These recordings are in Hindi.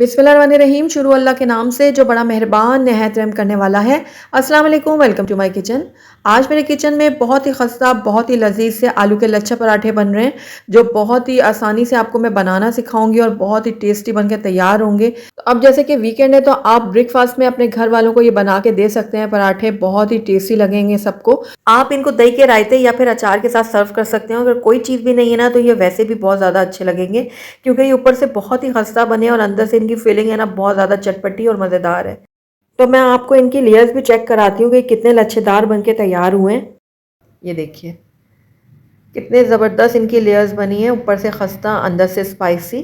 बिस्मिल्लाहिर्रहमानिर्रहीम। शुरू अल्लाह के नाम से जो बड़ा मेहरबान नहायत रहम करने वाला है। अस्सलाम वालेकुम, वेलकम टू माय किचन। आज मेरे किचन में बहुत ही खस्ता, बहुत ही लजीज से आलू के लच्छा पराठे बन रहे हैं, जो बहुत ही आसानी से आपको मैं बनाना सिखाऊंगी और बहुत ही टेस्टी बनकर तैयार होंगे। तो अब जैसे कि वीकेंड है तो आप ब्रेकफास्ट में अपने घर वालों को ये बना के दे सकते हैं। पराठे बहुत ही टेस्टी लगेंगे सबको। आप इनको दही के रायते या फिर अचार के साथ सर्व कर सकते हैं। अगर कोई चीज़ भी नहीं है ना तो ये वैसे भी बहुत ज़्यादा अच्छे लगेंगे, क्योंकि ये ऊपर से बहुत ही खस्ता बने और अंदर से इनकी फीलिंग है ना बहुत ज़्यादा चटपटी और मज़ेदार है। तो मैं आपको इनकी लेयर्स भी चेक कराती हूँ कि कितने लच्छेदार बन के तैयार हुए हैं। ये देखिए कितने ज़बरदस्त इनकी लेयर्स बनी है, ऊपर से खस्ता अंदर से स्पाइसी।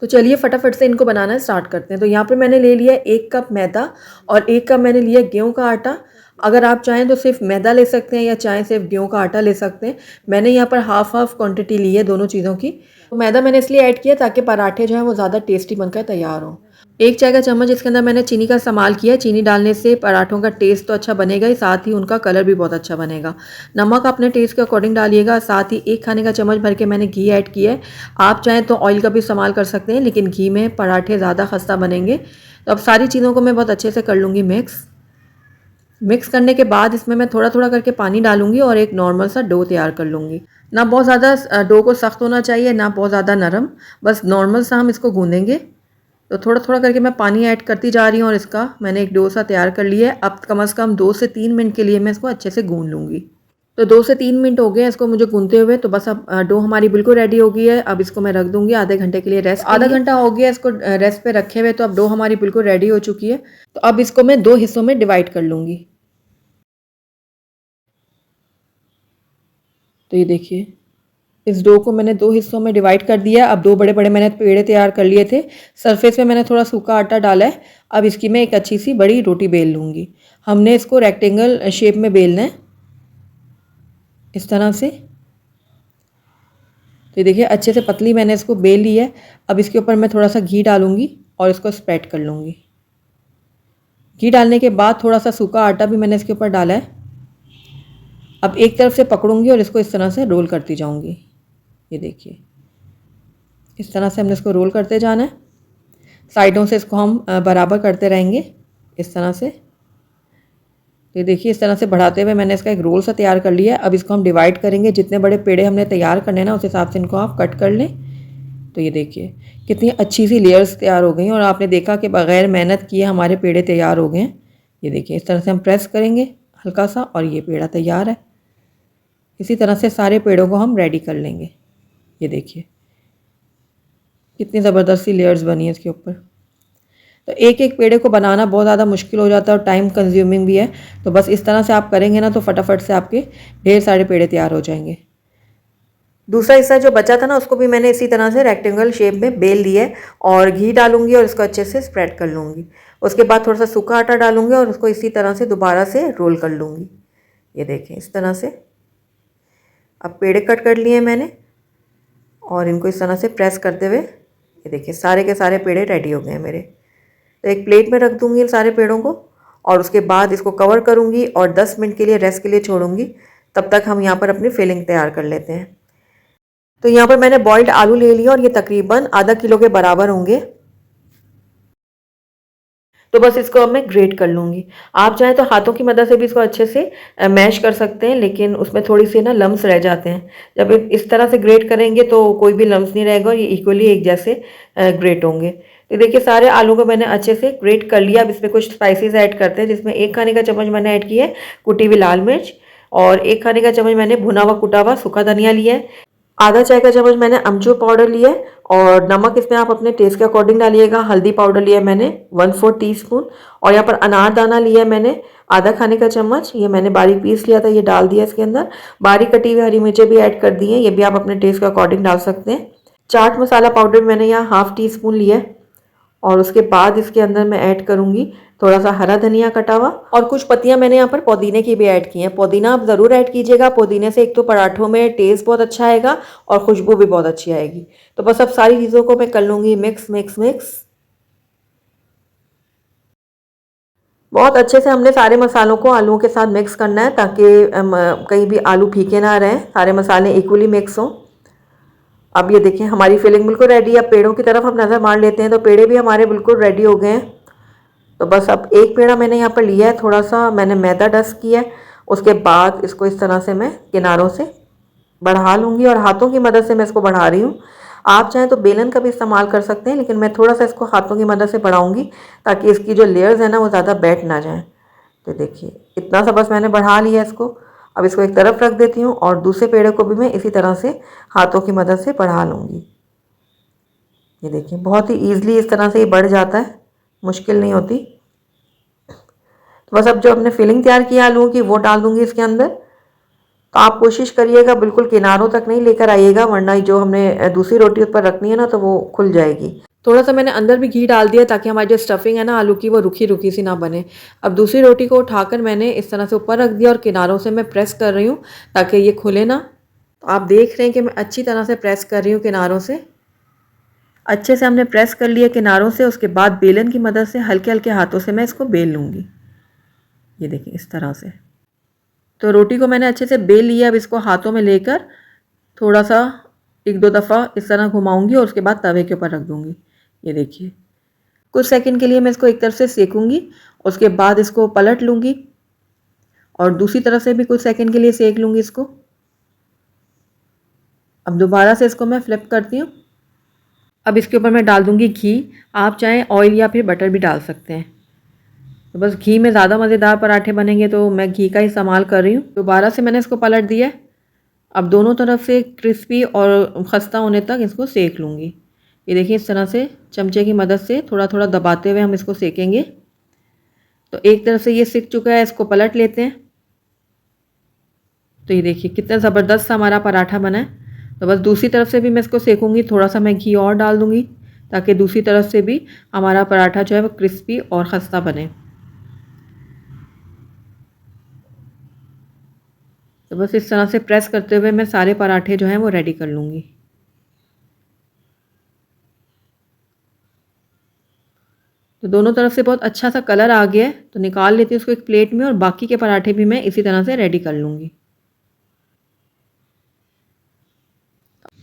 तो चलिए फटाफट से इनको बनाना स्टार्ट करते हैं। तो यहाँ पे मैंने ले लिया 1 कप मैदा और 1 कप मैंने लिया गेहूं का आटा। अगर आप चाहें तो सिर्फ मैदा ले सकते हैं या चाहें सिर्फ गेहूं का आटा ले सकते हैं। मैंने यहाँ पर हाफ हाफ क्वांटिटी ली है दोनों चीज़ों की। तो मैदा मैंने इसलिए ऐड किया ताकि पराठे जो हैं वो ज़्यादा टेस्टी बनकर तैयार हों। 1 चाय का चम्मच इसके अंदर मैंने चीनी का इस्तेमाल किया। चीनी डालने से पराठों का टेस्ट तो अच्छा बनेगा ही, साथ ही उनका कलर भी बहुत अच्छा बनेगा। नमक अपने टेस्ट के अकॉर्डिंग डालिएगा। साथ ही 1 खाने का चम्मच भर के मैंने घी ऐड किया है। आप चाहें तो ऑयल का भी इस्तेमाल कर सकते हैं, लेकिन घी में पराठे ज़्यादा खस्ता बनेंगे। तो अब सारी चीज़ों को मैं बहुत अच्छे से कर लूँगी मिक्स करने के बाद इसमें मैं थोड़ा थोड़ा करके पानी डालूंगी और एक नॉर्मल सा डो तैयार कर लूँगी। ना बहुत ज़्यादा डो को सख्त होना चाहिए, ना बहुत ज़्यादा नरम, बस नॉर्मल सा हम इसको गूँधेंगे। तो थोड़ा थोड़ा करके मैं पानी ऐड करती जा रही हूँ और इसका मैंने एक डो सा तैयार कर लिया है। अब कम से कम 2 से 3 मिनट के लिए मैं इसको अच्छे से गूँध लूँगी। तो 2 से 3 मिनट हो गए इसको मुझे गूँधते हुए। तो बस अब डो हमारी बिल्कुल रेडी हो गई है। अब इसको मैं रख दूँगी आधे घंटे के लिए रेस्ट। आधा घंटा हो गया इसको रेस्ट पे रखे हुए। तो अब डो हमारी बिल्कुल रेडी हो चुकी है। तो अब इसको मैं 2 हिस्सों में डिवाइड कर लूँगी। तो ये देखिए इस डो को मैंने 2 हिस्सों में डिवाइड कर दिया। अब 2 बड़े बड़े मैंने पेड़े तैयार कर लिए थे। सरफेस में मैंने थोड़ा सूखा आटा डाला है। अब इसकी मैं एक अच्छी सी बड़ी रोटी बेल लूँगी। हमने इसको रेक्टेंगल शेप में बेलना है, इस तरह से। तो ये देखिए अच्छे से पतली मैंने इसको बेल ली है। अब इसके ऊपर मैं थोड़ा सा घी डालूँगी और इसको स्प्रेड कर लूँगी। घी डालने के बाद थोड़ा सा सूखा आटा भी मैंने इसके ऊपर डाला है। अब एक तरफ से पकड़ूंगी और इसको इस तरह से रोल करती जाऊँगी। ये देखिए इस तरह से हमने इसको रोल करते जाना है। साइडों से इसको हम बराबर करते रहेंगे इस तरह से। ये देखिए इस तरह से बढ़ाते हुए मैंने इसका एक रोल सा तैयार कर लिया है। अब इसको हम डिवाइड करेंगे। जितने बड़े पेड़े हमने तैयार करने हैं ना उस हिसाब से इनको आप कट कर लें। तो ये देखिए कितनी अच्छी सी लेयर्स तैयार हो गई और आपने देखा कि बग़ैर मेहनत किए हमारे पेड़े तैयार हो गए हैं। ये देखिए इस तरह से हम प्रेस करेंगे हल्का सा और ये पेड़ा तैयार है। इसी तरह से सारे पेड़ों को हम रेडी कर लेंगे। ये देखिए कितनी ज़बरदस्त सी लेयर्स बनी है इसके ऊपर। तो एक एक पेड़े को बनाना बहुत ज़्यादा मुश्किल हो जाता है और टाइम कंज्यूमिंग भी है। तो बस इस तरह से आप करेंगे ना तो फटाफट से आपके ढेर सारे पेड़े तैयार हो जाएंगे। दूसरा हिस्सा जो बचा था ना उसको भी मैंने इसी तरह से रेक्टेंगल शेप में बेल लिया है और घी डालूंगी और इसको अच्छे से स्प्रेड कर लूँगी। उसके बाद थोड़ा सा सूखा आटा डालूंगी और उसको इसी तरह से दोबारा से रोल कर लूँगी। ये देखें इस तरह से। अब पेड़े कट कर लिए मैंने और इनको इस तरह से प्रेस करते हुए ये देखिए सारे के सारे पेड़े रेडी हो गए हैं मेरे। तो एक प्लेट में रख दूंगी इन सारे पेड़ों को और उसके बाद इसको कवर करूंगी और 10 मिनट के लिए रेस्ट के लिए छोड़ूंगी। तब तक हम यहाँ पर अपनी फिलिंग तैयार कर लेते हैं। तो यहाँ पर मैंने बॉइल्ड आलू ले लिया और ये तकरीबन आधा किलो के बराबर होंगे। तो बस इसको अब मैं ग्रेट कर लूँगी। आप चाहें तो हाथों की मदद से भी इसको अच्छे से मैश कर सकते हैं, लेकिन उसमें थोड़ी सी ना लम्स रह जाते हैं। जब इस तरह से ग्रेट करेंगे तो कोई भी लम्स नहीं रहेगा और ये इक्वली एक जैसे ग्रेट होंगे। तो देखिए सारे आलू को मैंने अच्छे से ग्रेट कर लिया। अब इसमें कुछ स्पाइसेस ऐड करते हैं, जिसमें 1 खाने का चम्मच मैंने ऐड किया है कुटी हुई लाल मिर्च और 1 खाने का चम्मच मैंने भुना हुआ कुटा हुआ सूखा धनिया लिया है। आधा चाय का चम्मच मैंने अमचूर पाउडर लिया है और नमक इसमें आप अपने टेस्ट के अकॉर्डिंग डालिएगा। हल्दी पाउडर लिया है मैंने 1/4 टीस्पून और यहाँ पर अनारदाना लिया है मैंने आधा खाने का चम्मच। ये मैंने बारीक पीस लिया था, ये डाल दिया इसके अंदर। बारीक कटी हुई हरी मिर्चें भी ऐड कर दी हैं, ये भी आप अपने टेस्ट के अकॉर्डिंग डाल सकते हैं। चाट मसाला पाउडर मैंने यहाँ हाफ टी स्पून लिया है और उसके बाद इसके अंदर मैं ऐड करूँगी थोड़ा सा हरा धनिया कटा हुआ और कुछ पत्तियां मैंने यहाँ पर पुदीने की भी ऐड की हैं। पुदीना आप ज़रूर ऐड कीजिएगा। पुदीने से एक तो पराठों में टेस्ट बहुत अच्छा आएगा और खुशबू भी बहुत अच्छी आएगी। तो बस अब सारी चीज़ों को मैं कर लूँगी मिक्स मिक्स मिक्स। बहुत अच्छे से हमने सारे मसालों को आलूओं के साथ मिक्स करना है ताकि कहीं भी आलू फीके ना रहें, सारे मसाले इक्वली मिक्स हों। अब ये देखिए हमारी फिलिंग बिल्कुल रेडी है। अब पेड़ों की तरफ हम नज़र मार लेते हैं, तो पेड़े भी हमारे बिल्कुल रेडी हो गए हैं। तो बस अब एक पेड़ा मैंने यहाँ पर लिया है, थोड़ा सा मैंने मैदा डस्ट किया है। उसके बाद इसको इस तरह से मैं किनारों से बढ़ा लूँगी और हाथों की मदद से मैं इसको बढ़ा रही हूँ। आप चाहें तो बेलन का भी इस्तेमाल कर सकते हैं, लेकिन मैं थोड़ा सा इसको हाथों की मदद से बढ़ाऊँगी ताकि इसकी जो लेयर्स है ना वो ज़्यादा बैठ ना जाएँ। तो देखिए इतना सा बस मैंने बढ़ा लिया इसको। अब इसको एक तरफ रख देती हूँ और दूसरे पेड़े को भी मैं इसी तरह से हाथों की मदद से बढ़ा लूँगी। ये देखिए बहुत ही ईज़िली इस तरह से ये बढ़ जाता है, मुश्किल नहीं होती। तो बस अब जो हमने फिलिंग तैयार की आलूओं की वो डाल दूँगी इसके अंदर। तो आप कोशिश करिएगा बिल्कुल किनारों तक नहीं लेकर आइएगा, वरना जो हमने दूसरी रोटी ऊपर रखनी है ना तो वो खुल जाएगी। थोड़ा सा मैंने अंदर भी घी डाल दिया ताकि हमारी जो स्टफिंग है ना आलू की वो रुखी रुखी सी ना बने। अब दूसरी रोटी को उठाकर मैंने इस तरह से ऊपर रख दिया और किनारों से मैं प्रेस कर रही हूँ ताकि ये खुले ना। तो आप देख रहे हैं कि मैं अच्छी तरह से प्रेस कर रही हूँ किनारों से। अच्छे से हमने प्रेस कर लिया किनारों से। उसके बाद बेलन की मदद से हल्के हल्के हाथों से मैं इसको बेल लूँगी। ये देखिए इस तरह से। तो रोटी को मैंने अच्छे से बेल लिया। अब इसको हाथों में लेकर थोड़ा सा एक दो दफ़ा इस तरह घुमाऊंगी और उसके बाद तवे के ऊपर रख दूंगी। ये देखिए कुछ सेकंड के लिए मैं इसको एक तरफ से सेकूंगी, उसके बाद इसको पलट लूंगी और दूसरी तरफ से भी कुछ सेकंड के लिए सेक लूंगी इसको। अब दोबारा से इसको मैं फ्लिप करती हूँ। अब इसके ऊपर मैं डाल दूंगी घी। आप चाहें ऑयल या फिर बटर भी डाल सकते हैं। तो बस घी में ज़्यादा मज़ेदार पराठे बनेंगे तो मैं घी का इस्तेमाल कर रही हूँ। दोबारा से मैंने इसको पलट दिया। अब दोनों तरफ से क्रिस्पी और खस्ता होने तक इसको सेक लूँगी। ये देखिए इस तरह से चमचे की मदद से थोड़ा थोड़ा दबाते हुए हम इसको सेकेंगे। तो एक तरफ से ये सिक चुका है, इसको पलट लेते हैं। तो ये देखिए कितना ज़बरदस्त सा हमारा पराठा बना है। तो बस दूसरी तरफ से भी मैं इसको सेकूंगी, थोड़ा सा मैं घी और डाल दूँगी ताकि दूसरी तरफ से भी हमारा पराठा जो है वो क्रिस्पी और खस्ता बने। तो बस इस तरह से प्रेस करते हुए मैं सारे पराठे जो हैं वो रेडी कर लूँगी। तो दोनों तरफ से बहुत अच्छा सा कलर आ गया है। तो निकाल लेती हूँ उसको एक प्लेट में और बाकी के पराठे भी मैं इसी तरह से रेडी कर लूँगी।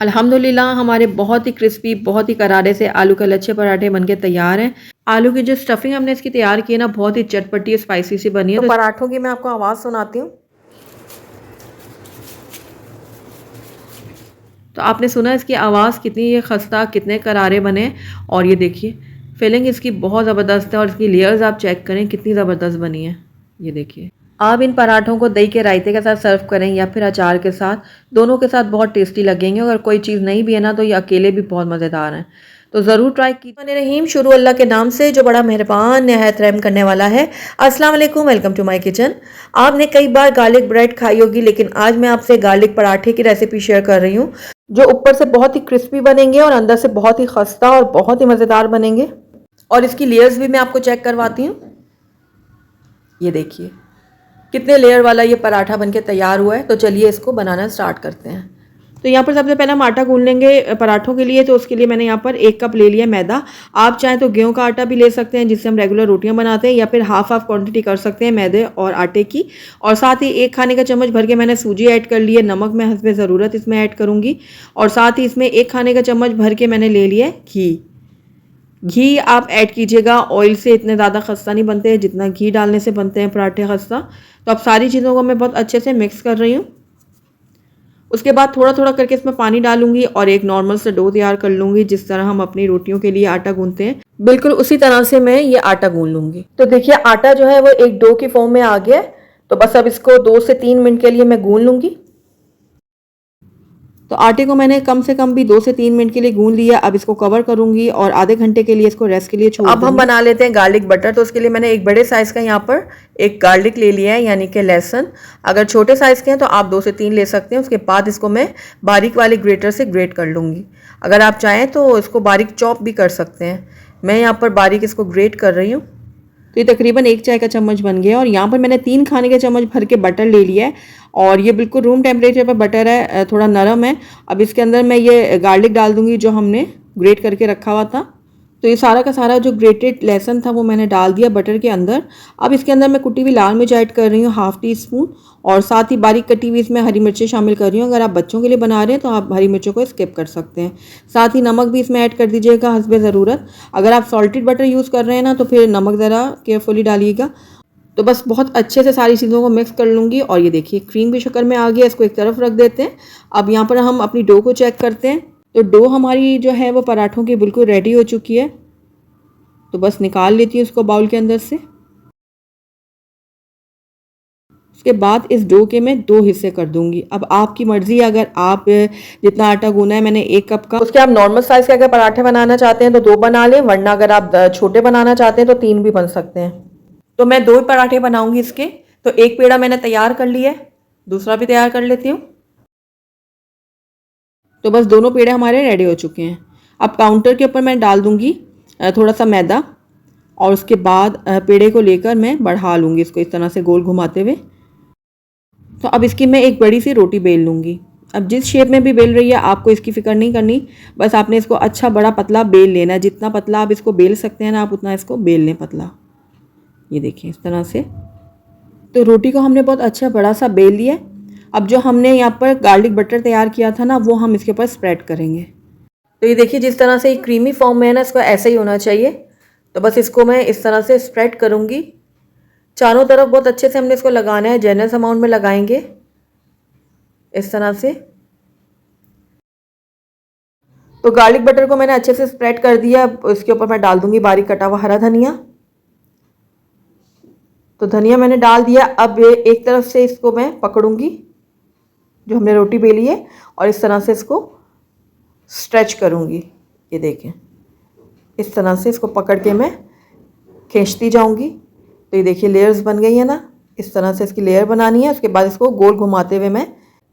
अल्हम्दुलिल्लाह हमारे बहुत ही क्रिस्पी, बहुत ही करारे से आलू के लच्छे पराठे बनके तैयार हैं। आलू की जो स्टफिंग हमने इसकी तैयार की है ना बहुत ही चटपटी स्पाइसी सी बनी है। तो पराठों की मैं आपको आवाज़ सुनाती हूँ। तो आपने सुना इसकी आवाज़ कितनी ये खस्ता, कितने करारे बने। और ये देखिए फिलिंग इसकी बहुत ज़बरदस्त है और इसकी लेयर्स आप चेक करें कितनी ज़बरदस्त बनी है। ये देखिए आप इन पराठों को दही के रायते के साथ सर्व करें या फिर अचार के साथ, दोनों के साथ बहुत टेस्टी लगेंगे। अगर कोई चीज़ नहीं भी है ना तो ये अकेले भी बहुत मज़ेदार हैं। तो ज़रूर ट्राई कीजिए। रहीम शुरू अल्लाह के नाम से जो बड़ा मेहरबान नहायत रहम करने वाला है। अस्सलाम वालेकुम, वेलकम टू माय किचन। आपने कई बार गार्लिक ब्रेड खाई होगी, लेकिन आज मैं आपसे गार्लिक पराठे की रेसिपी शेयर कर रही हूँ जो ऊपर से बहुत ही क्रिस्पी बनेंगे और अंदर से बहुत ही खस्ता और बहुत ही मज़ेदार बनेंगे। और इसकी लेयर्स भी मैं आपको चेक करवाती हूँ। ये देखिए कितने लेयर वाला ये पराठा बनके तैयार हुआ है। तो चलिए इसको बनाना स्टार्ट करते हैं। तो यहाँ पर सबसे पहले हम आटा गूंद लेंगे पराठों के लिए। तो उसके लिए मैंने यहाँ पर 1 कप ले लिया मैदा। आप चाहें तो गेहूं का आटा भी ले सकते हैं जिससे हम रेगुलर रोटियां बनाते हैं, या फिर हाफ क्वांटिटी कर सकते हैं मैदे और आटे की। और साथ ही 1 खाने का चम्मच भर के मैंने सूजी ऐड कर ली है। नमक मैं हस्बे ज़रूरत इसमें ऐड करूँगी। और साथ ही इसमें 1 खाने का चम्मच भर के मैंने ले लिया है घी आप ऐड कीजिएगा। ऑयल से इतने ज़्यादा खस्ता नहीं बनते हैं जितना घी डालने से बनते हैं पराठे खस्ता। तो अब सारी चीज़ों को मैं बहुत अच्छे से मिक्स कर रही हूँ। उसके बाद थोड़ा थोड़ा करके इसमें पानी डालूंगी और एक नॉर्मल से डो तैयार कर लूँगी। जिस तरह हम अपनी रोटियों के लिए आटा गूंथते हैं बिल्कुल उसी तरह से मैं ये आटा गूंथ लूँगी। तो देखिए आटा जो है वो एक डो की फॉर्म में आ गया है। तो बस अब इसको 2 से 3 मिनट के लिए मैं गूंथ लूँगी। तो आटे को मैंने कम से कम भी 2 से 3 मिनट के लिए गूंथ लिया। अब इसको कवर करूंगी और आधे घंटे के लिए इसको रेस्ट के लिए छोड़ दूंगी। अब हम बना लेते हैं गार्लिक बटर। तो उसके लिए मैंने एक बड़े साइज़ का यहाँ पर एक गार्लिक ले लिया है, यानी कि लहसुन। अगर छोटे साइज़ के हैं तो आप 2 से 3 ले सकते हैं। उसके बाद इसको मैं बारीक वाले ग्रेटर से ग्रेट कर लूँगी। अगर आप चाहें तो इसको बारीक चॉप भी कर सकते हैं। मैं यहाँ पर बारीक इसको ग्रेट कर रही हूँ। तो ये तकरीबन 1 चाय का चम्मच बन गया। और यहाँ पर मैंने 3 खाने के चम्मच भर के बटर ले लिया है और ये बिल्कुल रूम टेम्परेचर पर बटर है, थोड़ा नरम है। अब इसके अंदर मैं ये गार्लिक डाल दूँगी जो हमने ग्रेट करके रखा हुआ था। तो ये सारा का सारा जो ग्रेटेड लहसुन था वो मैंने डाल दिया बटर के अंदर। अब इसके अंदर मैं कुटी हुई लाल मिर्च ऐड कर रही हूँ, हाफ़ टी स्पून, और साथ ही बारीक कटी हुई इसमें हरी मिर्चें शामिल कर रही हूँ। अगर आप बच्चों के लिए बना रहे हैं तो आप हरी मिर्चों को स्किप कर सकते हैं। साथ ही नमक भी इसमें ऐड कर दीजिएगा हस्बे ज़रूरत। अगर आप सॉल्टेड बटर यूज़ कर रहे हैं ना तो फिर नमक ज़रा केयरफुली डालिएगा। तो बस बहुत अच्छे से सारी चीज़ों को मिक्स कर लूँगी। और ये देखिए क्रीम भी शक्कर में आ गया, इसको एक तरफ रख देते हैं। अब यहाँ पर हम अपनी डो को चेक करते हैं। तो डो हमारी जो है वो पराठों की बिल्कुल रेडी हो चुकी है। तो बस निकाल लेती हूँ इसको बाउल के अंदर से। उसके बाद इस डो के मैं 2 हिस्से कर दूंगी। अब आपकी मर्ज़ी, अगर आप जितना आटा गूना है मैंने 1 कप का, उसके आप नॉर्मल साइज़ के अगर पराठे बनाना चाहते हैं तो 2 बना लें, वरना अगर आप छोटे बनाना चाहते हैं तो 3 भी बन सकते हैं। तो मैं 2 पराठे बनाऊंगी इसके। तो एक पेड़ा मैंने तैयार कर लिया है, दूसरा भी तैयार कर लेती हूँ। तो बस दोनों पेड़े हमारे रेडी हो चुके हैं। अब काउंटर के ऊपर मैं डाल दूंगी थोड़ा सा मैदा, और उसके बाद पेड़े को लेकर मैं बढ़ा लूँगी इसको इस तरह से गोल घुमाते हुए। तो अब इसकी मैं एक बड़ी सी रोटी बेल लूँगी। अब जिस शेप में भी बेल रही है आपको इसकी फ़िक्र नहीं करनी, बस आपने इसको अच्छा बड़ा पतला बेल लेना है। जितना पतला आप इसको बेल सकते हैं ना आप उतना इसको बेल लें पतला। ये देखिए इस तरह से। तो रोटी को हमने बहुत अच्छा बड़ा सा बेल लिया। अब जो हमने यहाँ पर गार्लिक बटर तैयार किया था ना वो हम इसके ऊपर स्प्रेड करेंगे। तो ये देखिए जिस तरह से ये क्रीमी फॉर्म में है ना, इसको ऐसे ही होना चाहिए। तो बस इसको मैं इस तरह से स्प्रेड करूँगी चारों तरफ। बहुत अच्छे से हमने इसको लगाना है, जेनरस अमाउंट में लगाएंगे इस तरह से। तो गार्लिक बटर को मैंने अच्छे से स्प्रेड कर दिया। अब इसके ऊपर मैं डाल दूंगी बारीक कटा हुआ हरा धनिया। तो धनिया मैंने डाल दिया। अब एक तरफ से इसको मैं पकड़ूंगी जो हमने रोटी बेली है, और इस तरह से इसको स्ट्रेच करूंगी। ये देखें इस तरह से इसको पकड़ के मैं खींचती जाऊंगी। तो ये देखिए लेयर्स बन गई है ना, इस तरह से इसकी लेयर बनानी है। उसके बाद इसको गोल घुमाते हुए मैं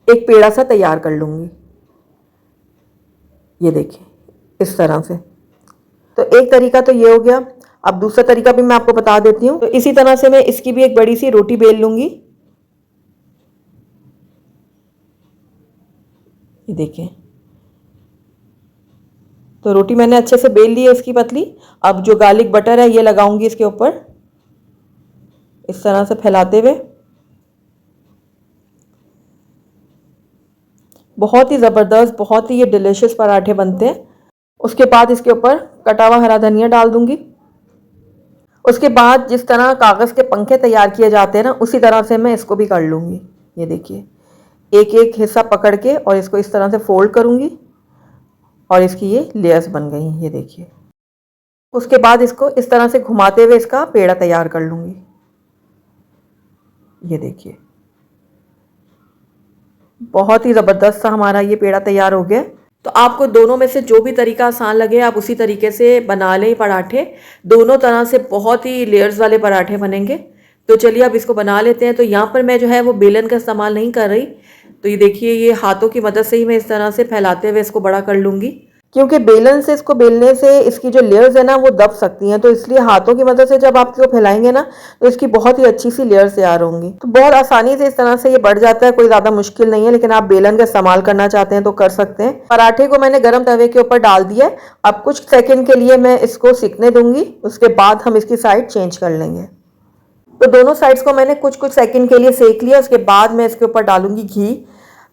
एक पेड़ा सा तैयार कर लूँगी। ये देखिए इस तरह से। तो एक तरीका तो ये हो गया। अब दूसरा तरीका भी मैं आपको बता देती हूँ। तो इसी तरह से मैं इसकी भी एक बड़ी सी रोटी बेल लूँगी। ये देखिए तो रोटी मैंने अच्छे से बेल ली है इसकी पतली। अब जो गार्लिक बटर है ये लगाऊंगी इसके ऊपर इस तरह से फैलाते हुए। बहुत ही ज़बरदस्त, बहुत ही ये डिलीशियस पराठे बनते हैं। उसके बाद इसके ऊपर कटा हुआ हरा धनिया डाल दूंगी। उसके बाद जिस तरह कागज़ के पंखे तैयार किए जाते हैं ना, उसी तरह से मैं इसको भी कर लूँगी। ये देखिए एक एक हिस्सा पकड़ के और इसको इस तरह से फोल्ड करूँगी, और इसकी ये लेयर्स बन गई। ये देखिए उसके बाद इसको इस तरह से घुमाते हुए इसका पेड़ा तैयार कर लूँगी। ये देखिए बहुत ही ज़बरदस्त सा हमारा ये पेड़ा तैयार हो गया। तो आपको दोनों में से जो भी तरीका आसान लगे आप उसी तरीके से बना लें पराठे। दोनों तरह से बहुत ही लेयर्स वाले पराठे बनेंगे। तो चलिए अब इसको बना लेते हैं। तो यहाँ पर मैं जो है वो बेलन का इस्तेमाल नहीं कर रही। तो ये देखिए ये हाथों की मदद से ही मैं इस तरह से फैलाते हुए इसको बड़ा कर लूँगी, क्योंकि बेलन से इसको बेलने से इसकी जो लेयर्स है ना वो दब सकती हैं। तो इसलिए हाथों की मदद से जब आप इसको फैलाएंगे ना तो इसकी बहुत ही अच्छी सी लेयर्स तैयार होंगी। तो बहुत आसानी से इस तरह से ये बढ़ जाता है, कोई ज़्यादा मुश्किल नहीं है। लेकिन आप बेलन का इस्तेमाल करना चाहते हैं तो कर सकते हैं। पराठे को मैंने गर्म तवे के ऊपर डाल दिया है। अब कुछ सेकेंड के लिए मैं इसको सिकने दूंगी, उसके बाद हम इसकी साइड चेंज कर लेंगे। तो दोनों साइड्स को मैंने कुछ कुछ सेकंड के लिए सेक लिया। उसके बाद मैं इसके ऊपर डालूंगी घी।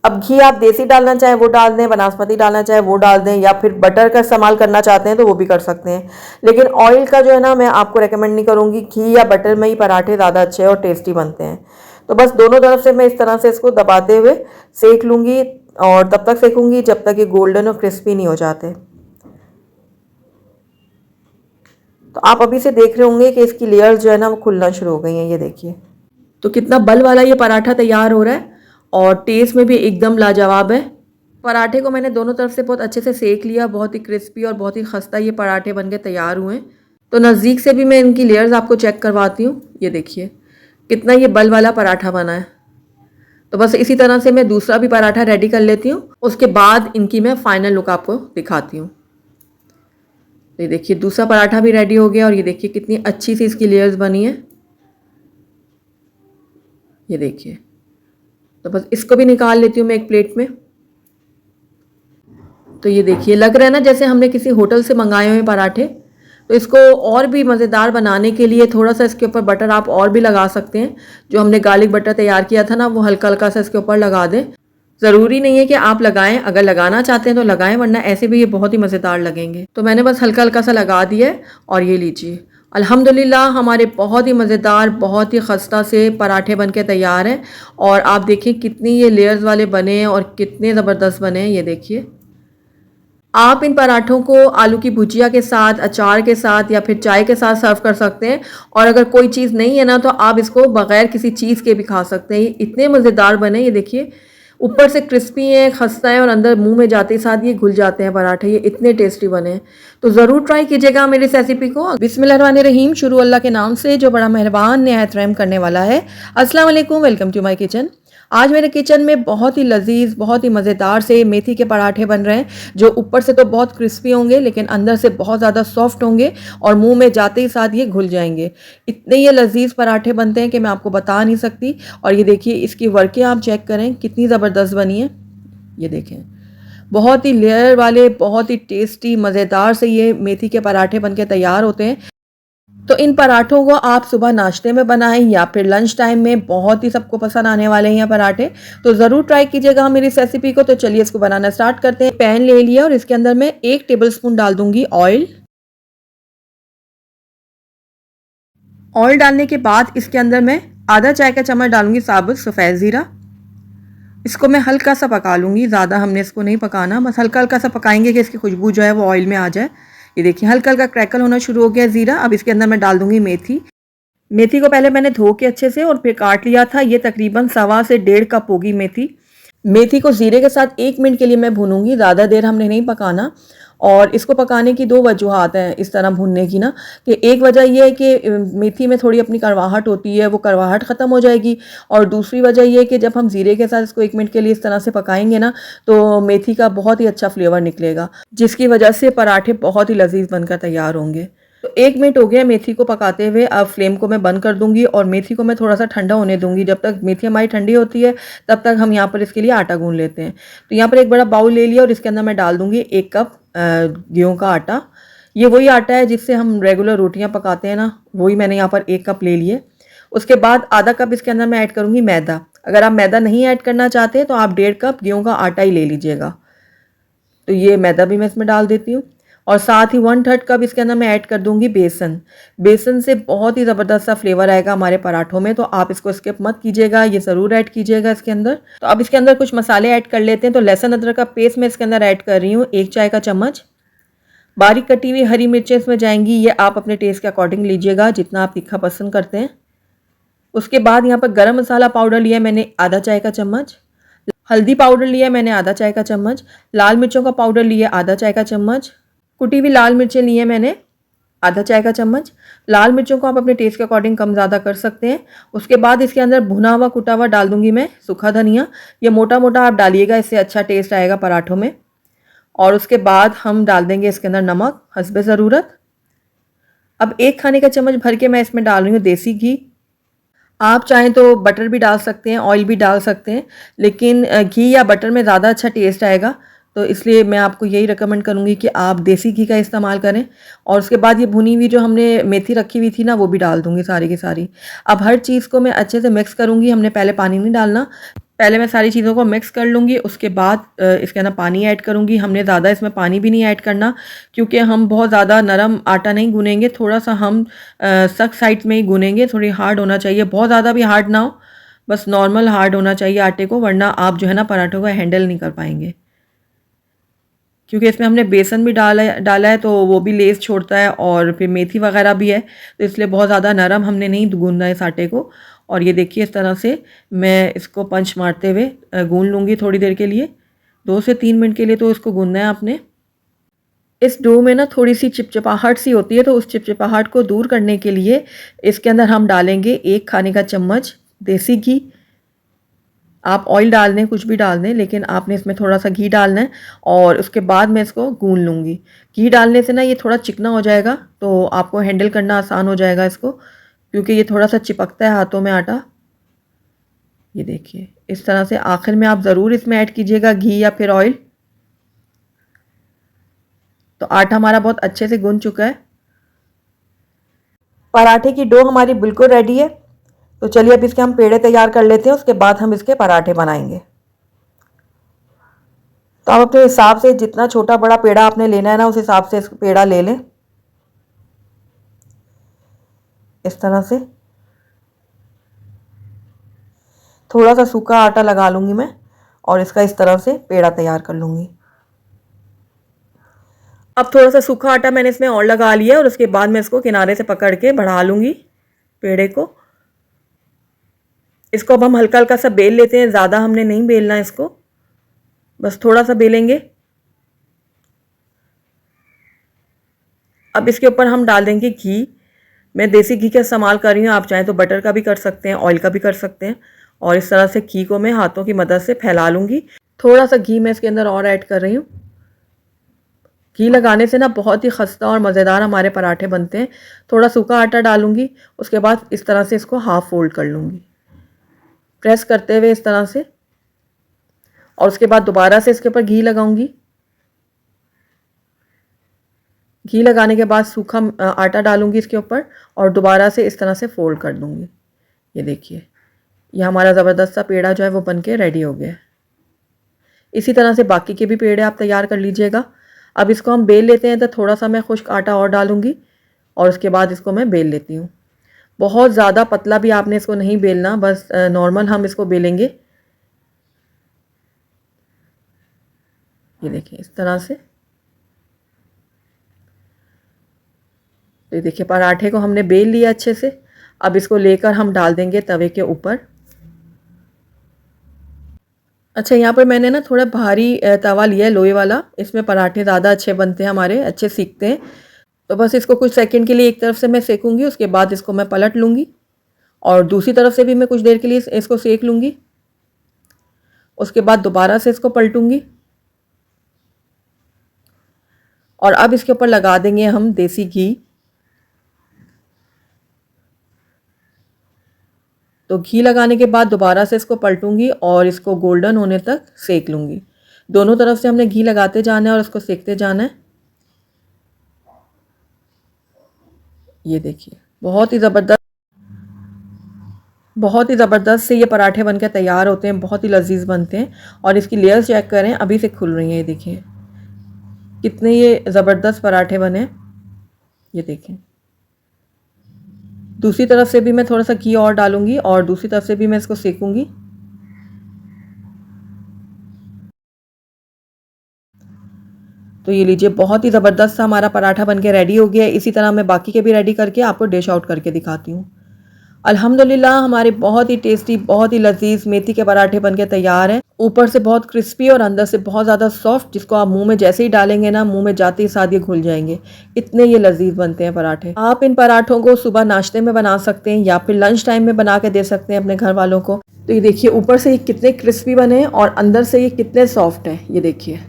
अब घी आप देसी डालना चाहें वो डाल दें, बनास्पति डालना चाहें वो डाल दें, या फिर बटर का इस्तेमाल करना चाहते हैं तो वो भी कर सकते हैं। लेकिन ऑयल का जो है ना मैं आपको रेकमेंड नहीं करूँगी। घी या बटर में ही पराठे ज़्यादा अच्छे और टेस्टी बनते हैं। तो बस दोनों तरफ से मैं इस तरह से इसको दबाते हुए सेक लूँगी, और तब तक सेकूँगी जब तक ये गोल्डन और क्रिस्पी नहीं हो जाते। तो आप अभी से देख रहे होंगे कि इसकी लेयर्स जो है ना वो खुलना शुरू हो गई हैं। ये देखिए तो कितना बल वाला ये पराठा तैयार हो रहा है, और टेस्ट में भी एकदम लाजवाब है। पराठे को मैंने दोनों तरफ से बहुत अच्छे से सेक लिया। बहुत ही क्रिस्पी और बहुत ही खस्ता ये पराठे बनके तैयार हुए हैं। तो नज़दीक से भी मैं इनकी लेयर्स आपको चेक करवाती हूँ। ये देखिए कितना ये बल वाला पराठा बना है। तो बस इसी तरह से मैं दूसरा भी पराठा रेडी कर लेती हूँ। उसके बाद इनकी मैं फाइनल लुक आपको दिखाती हूँ। तो ये देखिए दूसरा पराठा भी रेडी हो गया, और ये देखिए कितनी अच्छी सी इसकी लेयर्स बनी है। ये देखिए तो बस इसको भी निकाल लेती हूँ मैं एक प्लेट में। तो ये देखिए लग रहा है ना जैसे हमने किसी होटल से मंगाए हुए पराठे। तो इसको और भी मज़ेदार बनाने के लिए थोड़ा सा इसके ऊपर बटर आप और भी लगा सकते हैं। जो हमने गार्लिक बटर तैयार किया था ना, वो हल्का हल्का सा इसके ऊपर लगा दें। ज़रूरी नहीं है कि आप लगाएं, अगर लगाना चाहते हैं तो लगाएं, वरना ऐसे भी ये बहुत ही मज़ेदार लगेंगे। तो मैंने बस हल्का हल्का सा लगा दिया है और ये लीजिए, अल्हम्दुलिल्लाह हमारे बहुत ही मज़ेदार, बहुत ही खस्ता से पराठे बन के तैयार हैं। और आप देखिए कितनी ये लेयर्स वाले बने हैं और कितने ज़बरदस्त बने हैं, ये देखिए। आप इन पराठों को आलू की भुजिया के साथ, अचार के साथ या फिर चाय के साथ सर्व कर सकते हैं। और अगर कोई चीज़ नहीं है ना, तो आप इसको बग़ैर किसी चीज़ के भी खा सकते हैं। ये इतने मज़ेदार बने, ये देखिए, ऊपर से क्रिस्पी हैं, खस्ता है और अंदर मुंह में जाते ही साथ ये घुल जाते हैं पराठे। ये इतने टेस्टी बने हैं। तो ज़रूर ट्राई कीजिएगा मेरी इस रेसिपी को। बिस्मिल्लाहिर्रहमानिर्रहीम, शुरू अल्लाह के नाम से जो बड़ा मेहरबान निहायत रहम करने वाला है। अस्सलाम वालेकुम, वेलकम टू माय किचन। आज मेरे किचन में बहुत ही लजीज, बहुत ही मज़ेदार से मेथी के पराठे बन रहे हैं, जो ऊपर से तो बहुत क्रिस्पी होंगे लेकिन अंदर से बहुत ज़्यादा सॉफ्ट होंगे और मुंह में जाते ही साथ ये घुल जाएंगे। इतने ये लजीज पराठे बनते हैं कि मैं आपको बता नहीं सकती। और ये देखिए, इसकी वर्कें आप चेक करें कितनी ज़बरदस्त बनी है। ये देखें, बहुत ही लेयर वाले, बहुत ही टेस्टी, मज़ेदार से ये मेथी के पराठे बन के तैयार होते हैं। तो इन पराठों को आप सुबह नाश्ते में बनाएं या फिर लंच टाइम में, बहुत ही सबको पसंद आने वाले हैं ये पराठे। तो ज़रूर ट्राई कीजिएगा मेरी इस रेसिपी को। तो चलिए इसको बनाना स्टार्ट करते हैं। पैन ले लिया और इसके अंदर मैं 1 टेबलस्पून डाल दूंगी ऑयल। ऑयल डालने के बाद इसके अंदर मैं आधा चाय का चम्मच डालूंगी साबुत सफ़ेद ज़ीरा। इसको मैं हल्का सा पका लूँगी, ज़्यादा हमने इसको नहीं पकाना, बस हल्का हल्का सा पकाएंगे कि इसकी खुशबू जो है वो ऑयल में आ जाए। ये देखिए, हल्का हल्का क्रैकल होना शुरू हो गया ज़ीरा। अब इसके अंदर मैं डाल दूंगी मेथी। मेथी को पहले मैंने धो के अच्छे से और फिर काट लिया था। ये तकरीबन 1.25 से 1.5 कप होगी मेथी। मेथी को ज़ीरे के साथ 1 मिनट के लिए मैं भूनूंगी, ज़्यादा देर हमने नहीं पकाना। और इसको पकाने की 2 वजूहात हैं इस तरह भूनने की ना, कि एक वजह यह है कि मेथी में थोड़ी अपनी कड़वाहट होती है, वो कड़वाहट ख़त्म हो जाएगी। और दूसरी वजह यह है कि जब हम ज़ीरे के साथ इसको 1 मिनट के लिए इस तरह से पकाएंगे ना, तो मेथी का बहुत ही अच्छा फ्लेवर निकलेगा, जिसकी वजह से पराठे बहुत ही लजीज बनकर तैयार होंगे। तो 1 मिनट हो गया मेथी को पकाते हुए। अब फ्लेम को मैं बंद कर दूंगी और मेथी को मैं थोड़ा सा ठंडा होने दूंगी। जब तक मेथी हमारी ठंडी होती है, तब तक हम यहाँ पर इसके लिए आटा गूंद लेते हैं। तो यहाँ पर एक बड़ा बाउल ले लिया और इसके अंदर मैं डाल दूंगी 1 कप गेहूँ का आटा। ये वही आटा है जिससे हम रेगुलर रोटियाँ पकाते हैं ना, वही मैंने यहाँ पर 1 कप ले लिए। उसके बाद आधा कप इसके अंदर मैं ऐड करूँगी मैदा। अगर आप मैदा नहीं ऐड करना चाहते तो आप 1.5 कप गेहूँ का आटा ही ले लीजिएगा। तो ये मैदा भी मैं इसमें डाल देती हूँ। और साथ ही 1/3 कप इसके अंदर मैं ऐड कर दूंगी बेसन। बेसन से बहुत ही ज़बरदस्त सा फ्लेवर आएगा हमारे पराठों में, तो आप इसको स्किप मत कीजिएगा, ये ज़रूर ऐड कीजिएगा इसके अंदर। तो अब इसके अंदर कुछ मसाले ऐड कर लेते हैं। तो लहसुन अदरक का पेस्ट मैं इसके अंदर ऐड कर रही हूँ, 1 चाय का चम्मच। बारीक कटी हुई हरी मिर्चें इसमें जाएंगी, ये आप अपने टेस्ट के अकॉर्डिंग लीजिएगा, जितना आप तीखा पसंद करते हैं। उसके बाद यहाँ पर गरम मसाला पाउडर लिया मैंने आधा चाय का चम्मच। हल्दी पाउडर लिया मैंने आधा चाय का चम्मच। लाल मिर्चों का पाउडर लिया आधा चाय का चम्मच। कुटी हुई लाल मिर्चें ली हैं मैंने आधा चाय का चम्मच। लाल मिर्चों को आप अपने टेस्ट के अकॉर्डिंग कम ज़्यादा कर सकते हैं। उसके बाद इसके अंदर भुना हुआ कुटा हुआ डाल दूंगी मैं सूखा धनिया। ये मोटा मोटा आप डालिएगा, इससे अच्छा टेस्ट आएगा पराठों में। और उसके बाद हम डाल देंगे इसके अंदर नमक हस्बे ज़रूरत। अब 1 खाने का चम्मच भर के मैं इसमें डाल रही हूँ देसी घी। आप चाहें तो बटर भी डाल सकते हैं, ऑयल भी डाल सकते हैं, लेकिन घी या बटर में ज़्यादा अच्छा टेस्ट आएगा। तो इसलिए मैं आपको यही रिकमेंड करूँगी कि आप देसी घी का इस्तेमाल करें। और उसके बाद ये भुनी हुई जो हमने मेथी रखी हुई थी ना, वो भी डाल दूँगी सारी की सारी। अब हर चीज़ को मैं अच्छे से मिक्स करूँगी, हमने पहले पानी नहीं डालना। पहले मैं सारी चीज़ों को मिक्स कर लूँगी, उसके बाद इसके अंदर पानी ऐड करूँगी। हमने ज़्यादा इसमें पानी भी नहीं ऐड करना, क्योंकि हम बहुत ज़्यादा नरम आटा नहीं गूनेंगे, थोड़ा सा हम सख्त साइड में ही गूनेंगे। थोड़ी हार्ड होना चाहिए, बहुत ज़्यादा भी हार्ड ना हो, बस नॉर्मल हार्ड होना चाहिए आटे को, वरना आप जो है ना पराठों को हैंडल नहीं कर पाएंगे। क्योंकि इसमें हमने बेसन भी डाला है, तो वो भी लेस छोड़ता है और फिर मेथी वगैरह भी है, तो इसलिए बहुत ज़्यादा नरम हमने नहीं गूंदना है इस आटे को। और ये देखिए, इस तरह से मैं इसको पंच मारते हुए गूंद लूँगी थोड़ी देर के लिए, 2 से 3 मिनट के लिए तो इसको गूंदना है आपने। इस डो में ना थोड़ी सी चिपचिपाहट सी होती है, तो उस चिपचिपाहट को दूर करने के लिए इसके अंदर हम डालेंगे 1 खाने का चम्मच देसी घी। आप ऑयल डाल दें, कुछ भी डाल दें, लेकिन आपने इसमें थोड़ा सा घी डालना है। और उसके बाद मैं इसको गूंद लूँगी। घी डालने से ना ये थोड़ा चिकना हो जाएगा, तो आपको हैंडल करना आसान हो जाएगा इसको, क्योंकि ये थोड़ा सा चिपकता है हाथों में आटा। ये देखिए, इस तरह से आखिर में आप ज़रूर इसमें ऐड कीजिएगा घी या फिर ऑयल। तो आटा हमारा बहुत अच्छे से गूंद चुका है। पराठे की डो हमारी बिल्कुल रेडी है। तो चलिए अब इसके हम पेड़े तैयार कर लेते हैं, उसके बाद हम इसके पराठे बनाएंगे। तो आप अपने हिसाब से जितना छोटा बड़ा पेड़ा आपने लेना है ना, उस हिसाब से पेड़ा ले लें। इस तरह से थोड़ा सा सूखा आटा लगा लूँगी मैं और इसका इस तरह से पेड़ा तैयार कर लूँगी। अब थोड़ा सा सूखा आटा मैंने इसमें और लगा लिया और उसके बाद मैं इसको किनारे से पकड़ के बढ़ा लूँगी पेड़े को। इसको अब हम हल्का हल्का सा बेल लेते हैं, ज़्यादा हमने नहीं बेलना इसको, बस थोड़ा सा बेलेंगे। अब इसके ऊपर हम डाल देंगे घी। मैं देसी घी का इस्तेमाल कर रही हूँ, आप चाहें तो बटर का भी कर सकते हैं, ऑयल का भी कर सकते हैं। और इस तरह से घी को मैं हाथों की मदद से फैला लूँगी। थोड़ा सा घी मैं इसके अंदर और ऐड कर रही हूँ। घी लगाने से ना बहुत ही खस्ता और मज़ेदार हमारे पराठे बनते हैं। थोड़ा सूखा आटा डालूँगी, उसके बाद इस तरह से इसको हाफ़ फोल्ड कर लूँगी, प्रेस करते हुए इस तरह से। और उसके बाद दोबारा से इसके ऊपर घी लगाऊंगी। घी लगाने के बाद सूखा आटा डालूंगी इसके ऊपर और दोबारा से इस तरह से फोल्ड कर दूंगी। ये देखिए, ये हमारा ज़बरदस्त सा पेड़ा जो है वो बन के रेडी हो गया है। इसी तरह से बाकी के भी पेड़े आप तैयार कर लीजिएगा। अब इसको हम बेल लेते हैं, तो थोड़ा सा मैं खुश्क आटा और डालूंगी और उसके बाद इसको मैं बेल लेती हूँ। बहुत ज़्यादा पतला भी आपने इसको नहीं बेलना, बस नॉर्मल हम इसको बेलेंगे। ये देखिए इस तरह से। तो ये देखिए पराठे को हमने बेल लिया अच्छे से। अब इसको लेकर हम डाल देंगे तवे के ऊपर। अच्छा, यहाँ पर मैंने ना थोड़ा भारी तवा लिया है, लोहे वाला। इसमें पराठे ज़्यादा अच्छे बनते हैं, हमारे अच्छे सीखते हैं। तो बस इसको कुछ सेकंड के लिए एक तरफ से मैं सेकूंगी, उसके बाद इसको मैं पलट लूँगी और दूसरी तरफ से भी मैं कुछ देर के लिए इसको सेक लूँगी। उसके बाद दोबारा से इसको पलटूँगी और अब इसके ऊपर लगा देंगे हम देसी घी। तो घी लगाने के बाद दोबारा से इसको पलटूंगी और इसको गोल्डन होने तक सेक लूँगी। दोनों तरफ से हमने घी लगाते जाना है और इसको सेकते जाना है। ये देखिए बहुत ही ज़बरदस्त से ये पराठे बनकर तैयार होते हैं, बहुत ही लजीज बनते हैं। और इसकी लेयर्स चेक करें, अभी से खुल रही हैं। ये देखिए कितने ये ज़बरदस्त पराठे बने। ये देखें, दूसरी तरफ से भी मैं थोड़ा सा घी और डालूंगी और दूसरी तरफ से भी मैं इसको सेकूंगी। तो ये लीजिए, बहुत ही ज़बरदस्त सा हमारा पराठा बनके रेडी हो गया है। इसी तरह मैं बाकी के भी रेडी करके आपको डिश आउट करके दिखाती हूँ। अल्हम्दुलिल्लाह हमारे बहुत ही टेस्टी, बहुत ही लजीज मेथी के पराठे बनके तैयार हैं। ऊपर से बहुत क्रिस्पी और अंदर से बहुत ज़्यादा सॉफ्ट, जिसको आप मुंह में जैसे ही डालेंगे ना, मुंह में जाते ही साथ ये घुल जाएंगे। इतने ये लजीज बनते हैं पराठे। आप इन पराठों को सुबह नाश्ते में बना सकते हैं या फिर लंच टाइम में बना के दे सकते हैं अपने घर वालों को। तो ये देखिए, ऊपर से ये कितने क्रिस्पी बने हैं और अंदर से ये कितने सॉफ्ट हैं। ये देखिए,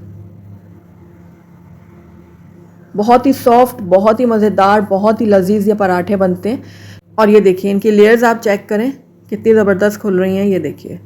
बहुत ही सॉफ्ट, बहुत ही मज़ेदार, बहुत ही लजीज ये पराठे बनते हैं। और ये देखिए, इनकी लेयर्स आप चेक करें कितनी ज़बरदस्त खुल रही हैं। ये देखिए,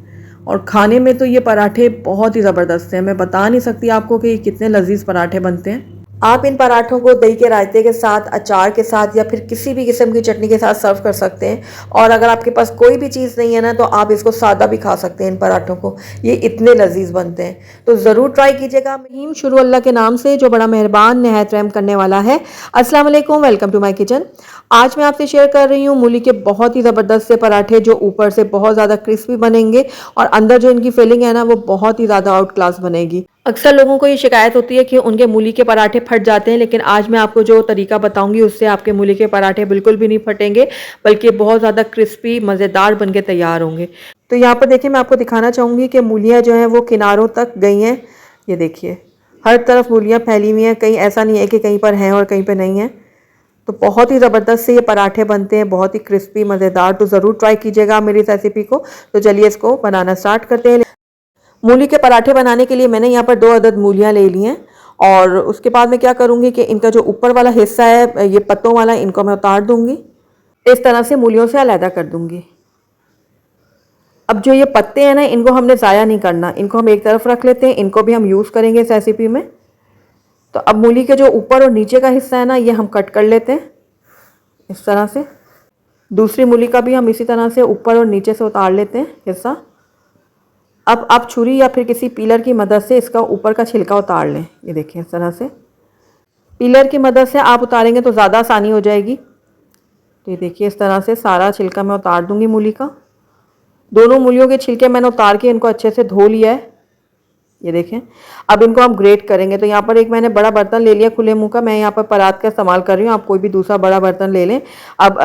और खाने में तो ये पराठे बहुत ही ज़बरदस्त हैं। मैं बता नहीं सकती आपको कि ये कितने लजीज पराठे बनते हैं। आप इन पराठों को दही के रायते के साथ, अचार के साथ या फिर किसी भी किस्म की चटनी के साथ सर्व कर सकते हैं। और अगर आपके पास कोई भी चीज़ नहीं है ना, तो आप इसको सादा भी खा सकते हैं इन पराठों को। ये इतने लजीज बनते हैं, तो ज़रूर ट्राई कीजिएगा। रहीम शुरू अल्लाह के नाम से, जो बड़ा मेहरबान नहायत रहम करने वाला है। अस्सलाम वालेकुम, वेलकम टू माय किचन। आज मैं आपसे शेयर कर रही हूँ मूली के बहुत ही ज़बरदस्त से पराठे, जो ऊपर से बहुत ज़्यादा क्रिस्पी बनेंगे और अंदर जो इनकी फिलिंग है ना, वो बहुत ही ज़्यादा आउट क्लास बनेगी। अक्सर लोगों को ये शिकायत होती है कि उनके मूली के पराठे फट जाते हैं, लेकिन आज मैं आपको जो तरीका बताऊंगी उससे आपके मूली के पराठे बिल्कुल भी नहीं फटेंगे, बल्कि बहुत ज़्यादा क्रिस्पी मज़ेदार बनके तैयार होंगे। तो यहाँ पर देखिए, मैं आपको दिखाना चाहूँगी कि मूलियाँ जो हैं वो किनारों तक गई हैं। ये देखिए, हर तरफ मूलियाँ फैली हुई हैं, कहीं ऐसा नहीं है कि कहीं पर हैं और कहीं पर नहीं है। तो बहुत ही ज़बरदस्त से ये पराठे बनते हैं, बहुत ही क्रिस्पी मज़ेदार। तो ज़रूर ट्राई कीजिएगा मेरी इस रेसिपी को। तो चलिए इसको बनाना स्टार्ट करते हैं। मूली के पराठे बनाने के लिए मैंने यहाँ पर 2 अदद मूलियाँ ले ली हैं और उसके बाद मैं क्या करूँगी कि इनका जो ऊपर वाला हिस्सा है, ये पत्तों वाला, इनको मैं उतार दूँगी। इस तरह से मूलियों से अलहदा कर दूँगी। अब जो ये पत्ते हैं ना, इनको हमने ज़ाया नहीं करना, इनको हम एक तरफ रख लेते हैं। इनको भी हम यूज़ करेंगे इस रेसिपी में। तो अब मूली के जो ऊपर और नीचे का हिस्सा है ना, ये हम कट कर लेते हैं इस तरह से। दूसरी मूली का भी हम इसी तरह से ऊपर और नीचे से उतार लेते हैं हिस्सा। अब आप छुरी या फिर किसी पीलर की मदद से इसका ऊपर का छिलका उतार लें। ये देखिए इस तरह से पीलर की मदद से आप उतारेंगे तो ज़्यादा आसानी हो जाएगी। तो ये देखिए इस तरह से सारा छिलका मैं उतार दूंगी मूली का। दोनों मूलियों के छिलके मैंने उतार के इनको अच्छे से धो लिया है। ये देखें, अब इनको हम ग्रेट करेंगे। तो यहाँ पर एक मैंने बड़ा बर्तन ले लिया खुले मुंह का। मैं यहाँ पर परात का इस्तेमाल कर रही हूँ, आप कोई भी दूसरा बड़ा बर्तन ले लें। अब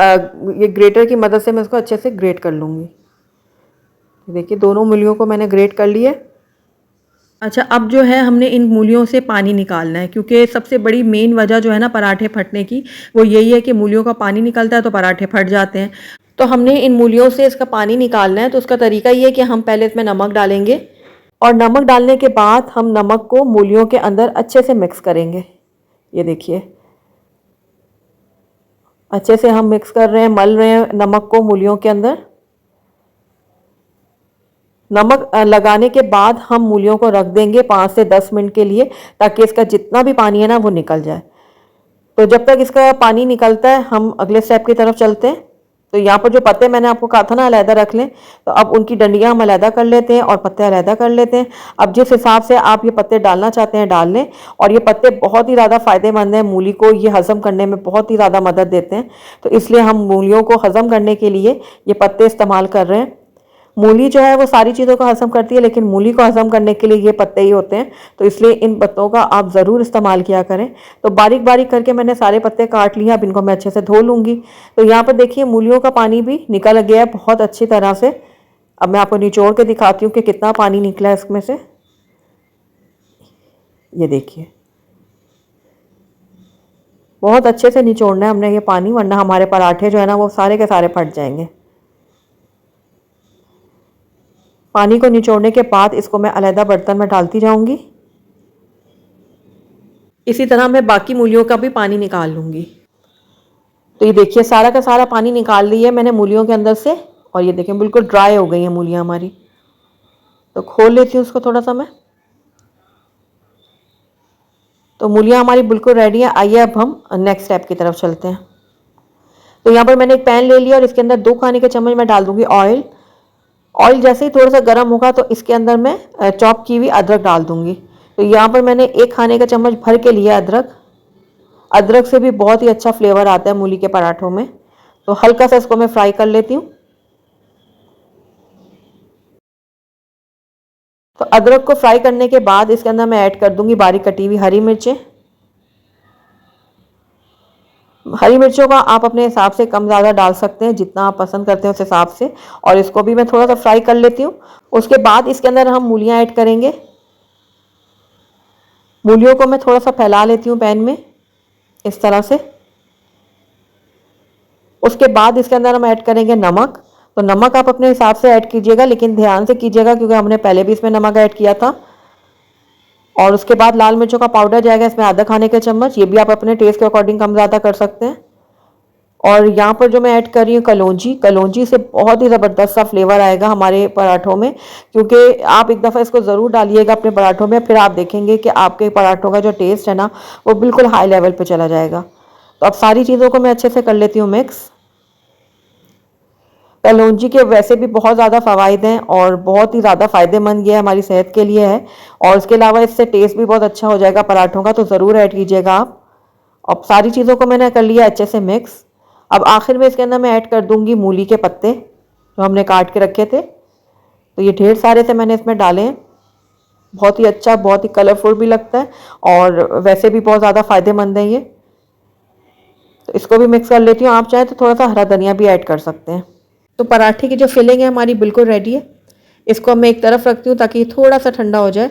ये ग्रेटर की मदद से मैं इसको अच्छे से ग्रेट कर लूँगी। देखिए दोनों मूलियों को मैंने ग्रेट कर लिया। अच्छा, अब जो है हमने इन मूलियों से पानी निकालना है, क्योंकि सबसे बड़ी मेन वजह जो है ना पराठे फटने की, वो यही है कि मूलियों का पानी निकलता है तो पराठे फट जाते हैं। तो हमने इन मूलियों से इसका पानी निकालना है। तो उसका तरीका ये है कि हम पहले इसमें नमक डालेंगे और नमक डालने के बाद हम नमक को मूलियों के अंदर अच्छे से मिक्स करेंगे। ये देखिए अच्छे से हम मिक्स कर रहे हैं, मल रहे हैं नमक को मूलियों के अंदर। नमक लगाने के बाद हम मूलियों को रख देंगे 5 से 10 मिनट के लिए, ताकि इसका जितना भी पानी है ना वो निकल जाए। तो जब तक इसका पानी निकलता है हम अगले स्टेप की तरफ चलते हैं। तो यहाँ पर जो पत्ते मैंने आपको कहा था ना अलहदा रख लें, तो अब उनकी डंडियाँ हम अलहदा कर लेते हैं और पत्ते अलहदा कर लेते हैं। अब जिस हिसाब से आप ये पत्ते डालना चाहते हैं डाल लें। और ये पत्ते बहुत ही ज़्यादा फ़ायदेमंद हैं, मूली को ये हज़म करने में बहुत ही ज़्यादा मदद देते हैं। तो इसलिए हम मूलियों को हज़म करने के लिए ये पत्ते इस्तेमाल कर रहे हैं। मूली जो है वो सारी चीज़ों को हज़म करती है, लेकिन मूली को हज़म करने के लिए ये पत्ते ही होते हैं। तो इसलिए इन पत्तों का आप ज़रूर इस्तेमाल किया करें। तो बारीक बारीक करके मैंने सारे पत्ते काट लिए। अब इनको मैं अच्छे से धो लूँगी। तो यहाँ पर देखिए मूलियों का पानी भी निकल गया है बहुत अच्छी तरह से। अब मैं आपको निचोड़ के दिखाती हूँ कि कितना पानी निकला है इसमें से। ये देखिए बहुत अच्छे से निचोड़ना है हमने ये पानी, वरना हमारे पराठे जो है ना वो सारे के सारे फट जाएंगे। पानी को निचोड़ने के बाद इसको मैं अलहदा बर्तन में डालती जाऊंगी। इसी तरह मैं बाकी मूलियों का भी पानी निकाल लूंगी। तो ये देखिए सारा का सारा पानी निकाल लिया मैंने मूलियों के अंदर से। और ये देखिए बिल्कुल ड्राई हो गई हैं मूलियाँ हमारी। तो खोल लेती हूँ उसको थोड़ा सा मैं। तो मूलियाँ हमारी बिल्कुल रेडी है। आइए अब हम नेक्स्ट स्टेप की तरफ चलते हैं। तो यहाँ पर मैंने एक पैन ले लिया और इसके अंदर 2 खाने के चम्मच मैं डाल दूंगी ऑयल। ऑयल जैसे ही थोड़ा सा गर्म होगा तो इसके अंदर मैं चॉप की हुई अदरक डाल दूंगी। तो यहाँ पर मैंने 1 खाने का चम्मच भर के लिया अदरक। अदरक से भी बहुत ही अच्छा फ्लेवर आता है मूली के पराठों में। तो हल्का सा इसको मैं फ्राई कर लेती हूँ। तो अदरक को फ्राई करने के बाद इसके अंदर मैं ऐड कर दूंगी बारीक कटी हुई हरी मिर्चें। हरी मिर्चों का आप अपने हिसाब से कम ज़्यादा डाल सकते हैं, जितना आप पसंद करते हैं उस हिसाब से। और इसको भी मैं थोड़ा सा फ्राई कर लेती हूँ। उसके बाद इसके अंदर हम मूलियाँ ऐड करेंगे। मूलियों को मैं थोड़ा सा फैला लेती हूँ पैन में इस तरह से। उसके बाद इसके अंदर हम ऐड करेंगे नमक। तो नमक आप अपने हिसाब से ऐड कीजिएगा, लेकिन ध्यान से कीजिएगा क्योंकि हमने पहले भी इसमें नमक ऐड किया था। और उसके बाद लाल मिर्चों का पाउडर जाएगा इसमें आधा खाने का चम्मच। ये भी आप अपने टेस्ट के अकॉर्डिंग कम ज़्यादा कर सकते हैं। और यहाँ पर जो मैं ऐड कर रही हूँ कलौंजी। कलौंजी से बहुत ही ज़बरदस्त सा फ्लेवर आएगा हमारे पराठों में, क्योंकि आप एक दफ़ा इसको ज़रूर डालिएगा अपने पराठों में, फिर आप देखेंगे कि आपके पराठों का जो टेस्ट है ना वो बिल्कुल हाई लेवल पे चला जाएगा। तो अब सारी चीज़ों को मैं अच्छे से कर लेती हूँ मिक्स। कलौंजी के वैसे भी बहुत ज़्यादा फ़वाइद हैं और बहुत ही ज़्यादा फ़ायदेमंद ये हमारी सेहत के लिए है। और उसके अलावा इससे टेस्ट भी बहुत अच्छा हो जाएगा पराठों का, तो ज़रूर ऐड कीजिएगा आप। अब सारी चीज़ों को मैंने कर लिया अच्छे से मिक्स। अब आखिर में इसके अंदर मैं ऐड कर दूंगी मूली के पत्ते जो हमने काट के रखे थे। तो ये ढेर सारे से मैंने इसमें डाले हैं। बहुत ही अच्छा, बहुत ही कलरफुल भी लगता है और वैसे भी बहुत ज़्यादा फ़ायदेमंद है ये। तो इसको भी मिक्स कर लेती हूँ। आप चाहें तो थोड़ा सा हरा धनिया भी ऐड कर सकते हैं। तो पराठे की जो फिलिंग है हमारी बिल्कुल रेडी है। इसको मैं एक तरफ रखती हूँ ताकि थोड़ा सा ठंडा हो जाए।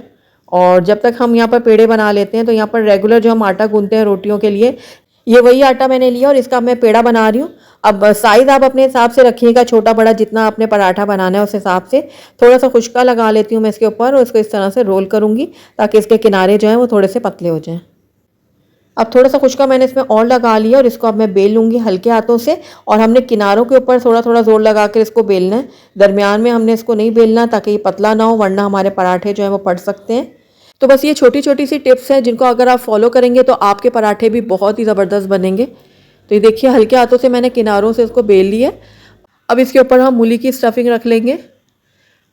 और जब तक हम यहाँ पर पेड़े बना लेते हैं, तो यहाँ पर रेगुलर जो हम आटा गूंथते हैं रोटियों के लिए, ये वही आटा मैंने लिया और इसका मैं पेड़ा बना रही हूँ। अब साइज़ आप अपने हिसाब से रखिएगा, छोटा बड़ा जितना आपने पराठा बनाना है उस हिसाब से। थोड़ा सा खुश्का लगा लेती हूँ मैं इसके ऊपर और इसको इस तरह से रोल करूँगी ताकि इसके किनारे जो हैं वो थोड़े से पतले हो जाएँ। अब थोड़ा सा खुश्का मैंने इसमें और लगा लिया और इसको अब मैं बेल लूँगी हल्के हाथों से। और हमने किनारों के ऊपर थोड़ा थोड़ा जोर लगा कर इसको बेलना है, दरमियान में हमने इसको नहीं बेलना ताकि ये पतला ना हो, वरना हमारे पराठे जो हैं वो फट सकते हैं। तो बस ये छोटी छोटी सी टिप्स हैं जिनको अगर आप फॉलो करेंगे तो आपके पराठे भी बहुत ही ज़बरदस्त बनेंगे। तो ये देखिए हल्के हाथों से मैंने किनारों से इसको बेल लिया। अब इसके ऊपर हम मूली की स्टफिंग रख लेंगे।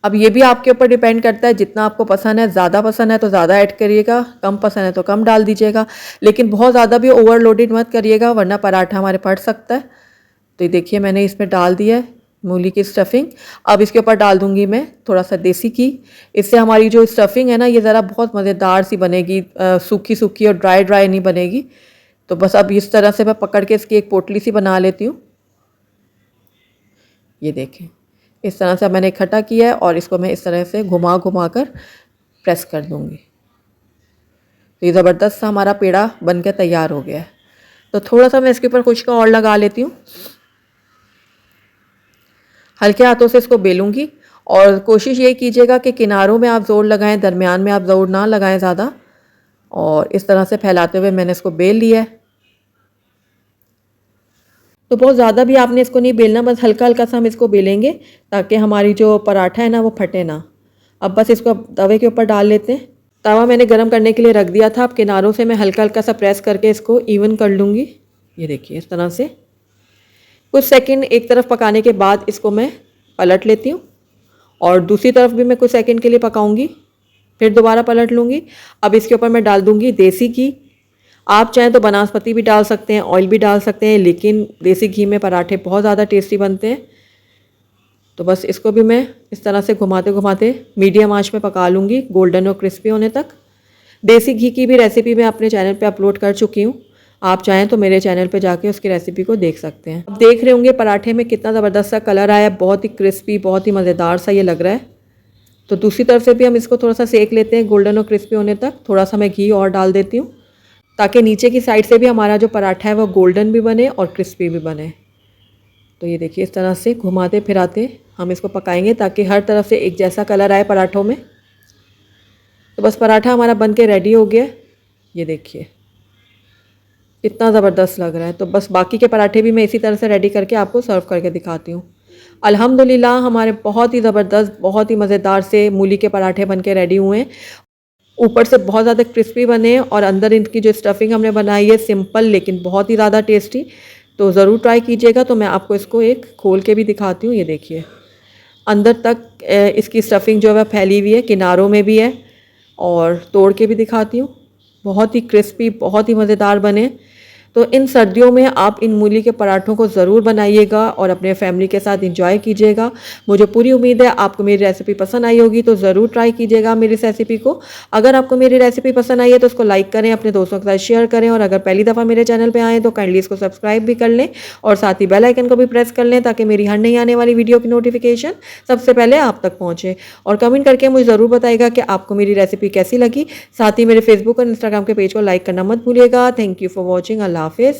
अब ये भी आपके ऊपर डिपेंड करता है, जितना आपको पसंद है, ज़्यादा पसंद है तो ज़्यादा ऐड करिएगा, कम पसंद है तो कम डाल दीजिएगा, लेकिन बहुत ज़्यादा भी ओवरलोडेड मत करिएगा वरना पराठा हमारे फट सकता है। तो ये देखिए मैंने इसमें डाल दिया है मूली की स्टफिंग। अब इसके ऊपर डाल दूंगी मैं थोड़ा सा देसी घी। इससे हमारी जो स्टफिंग है ना ये ज़रा बहुत मज़ेदार सी बनेगी, सूखी सूखी और ड्राई ड्राई नहीं बनेगी। तो बस अब इस तरह से मैं पकड़ के इसकी एक पोटली सी बना लेती हूँ। ये देखें इस तरह से मैंने इकट्ठा किया है और इसको मैं इस तरह से घुमा घुमा कर प्रेस कर दूंगी। तो ये ज़बरदस्त सा हमारा पेड़ा बनकर तैयार हो गया है। तो थोड़ा सा मैं इसके ऊपर कुछ का और लगा लेती हूँ। हल्के हाथों से इसको बेलूंगी और कोशिश ये कीजिएगा कि किनारों में आप ज़ोर लगाएं, दरमियान में आप ज़ोर ना लगाएं ज़्यादा। और इस तरह से फैलाते हुए मैंने इसको बेल लिया है। तो बहुत ज़्यादा भी आपने इसको नहीं बेलना, बस हल्का हल्का सा हम इसको बेलेंगे ताकि हमारी जो पराठा है ना वो फटे ना। अब बस इसको तवे के ऊपर डाल लेते हैं। तवा मैंने गर्म करने के लिए रख दिया था। अब किनारों से मैं हल्का हल्का सा प्रेस करके इसको इवन कर लूँगी। ये देखिए इस तरह से कुछ सेकंड एक तरफ पकाने के बाद इसको मैं पलट लेती हूँ और दूसरी तरफ भी मैं कुछ सेकंड के लिए पकाऊंगी, फिर दोबारा पलट लूँगी। अब इसके ऊपर मैं डाल दूँगी देसी घी। आप चाहें तो बनास्पति भी डाल सकते हैं, ऑयल भी डाल सकते हैं, लेकिन देसी घी में पराठे बहुत ज़्यादा टेस्टी बनते हैं। तो बस इसको भी मैं इस तरह से घुमाते घुमाते मीडियम आंच में पका लूँगी गोल्डन और क्रिस्पी होने तक। देसी घी की भी रेसिपी मैं अपने चैनल पे अपलोड कर चुकी हूँ, आप चाहें तो मेरे चैनल पे जाके उसकी रेसिपी को देख सकते हैं। अब देख रहे होंगे पराठे में कितना ज़बरदस्त सा कलर आया, बहुत ही क्रिस्पी, बहुत ही मज़ेदार सा ये लग रहा है। तो दूसरी तरफ से भी हम इसको थोड़ा सा सेक लेते हैं गोल्डन और क्रिस्पी होने तक। थोड़ा सा मैं घी और डाल देती हूँ ताकि नीचे की साइड से भी हमारा जो पराठा है वो गोल्डन भी बने और क्रिस्पी भी बने। तो ये देखिए इस तरह से घुमाते फिराते हम इसको पकाएंगे ताकि हर तरफ से एक जैसा कलर आए पराठों में। तो बस पराठा हमारा बन के रेडी हो गया। ये देखिए इतना ज़बरदस्त लग रहा है। तो बस बाकी के पराठे भी मैं इसी तरह से रेडी करके आपको सर्व करके दिखाती हूँ। अल्हम्दुलिल्लाह हमारे बहुत ही ज़बरदस्त, बहुत ही मज़ेदार से मूली के पराठे बन के रेडी हुए हैं। ऊपर से बहुत ज़्यादा क्रिस्पी बने और अंदर इनकी जो स्टफिंग हमने बनाई है सिंपल लेकिन बहुत ही ज़्यादा टेस्टी। तो ज़रूर ट्राई कीजिएगा। तो मैं आपको इसको एक खोल के भी दिखाती हूँ। ये देखिए अंदर तक इसकी स्टफिंग जो है फैली हुई है, किनारों में भी है, और तोड़ के भी दिखाती हूँ। बहुत ही क्रिस्पी, बहुत ही मज़ेदार बने। तो इन सर्दियों में आप इन मूली के पराठों को ज़रूर बनाइएगा और अपने फैमिली के साथ इंजॉय कीजिएगा। मुझे पूरी उम्मीद है आपको मेरी रेसिपी पसंद आई होगी। तो ज़रूर ट्राई कीजिएगा मेरी इस रेसिपी को। अगर आपको मेरी रेसिपी पसंद आई है तो उसको लाइक करें, अपने दोस्तों के साथ शेयर करें, और अगर पहली दफ़ा मेरे चैनल पर आएँ तो काइंडली इसको सब्सक्राइब भी कर लें और साथ ही बेल आइकन को भी प्रेस कर लें ताकि मेरी हर नई आने वाली वीडियो की नोटिफिकेशन सबसे पहले आप तक पहुँचे। और कमेंट करके मुझे ज़रूर बताइएगा कि आपको मेरी रेसिपी कैसी लगी। साथ ही मेरे फेसबुक और इंस्टाग्राम के पेज को लाइक करना मत भूलिएगा। Thank you for watching. अल्लाह हाफिज़।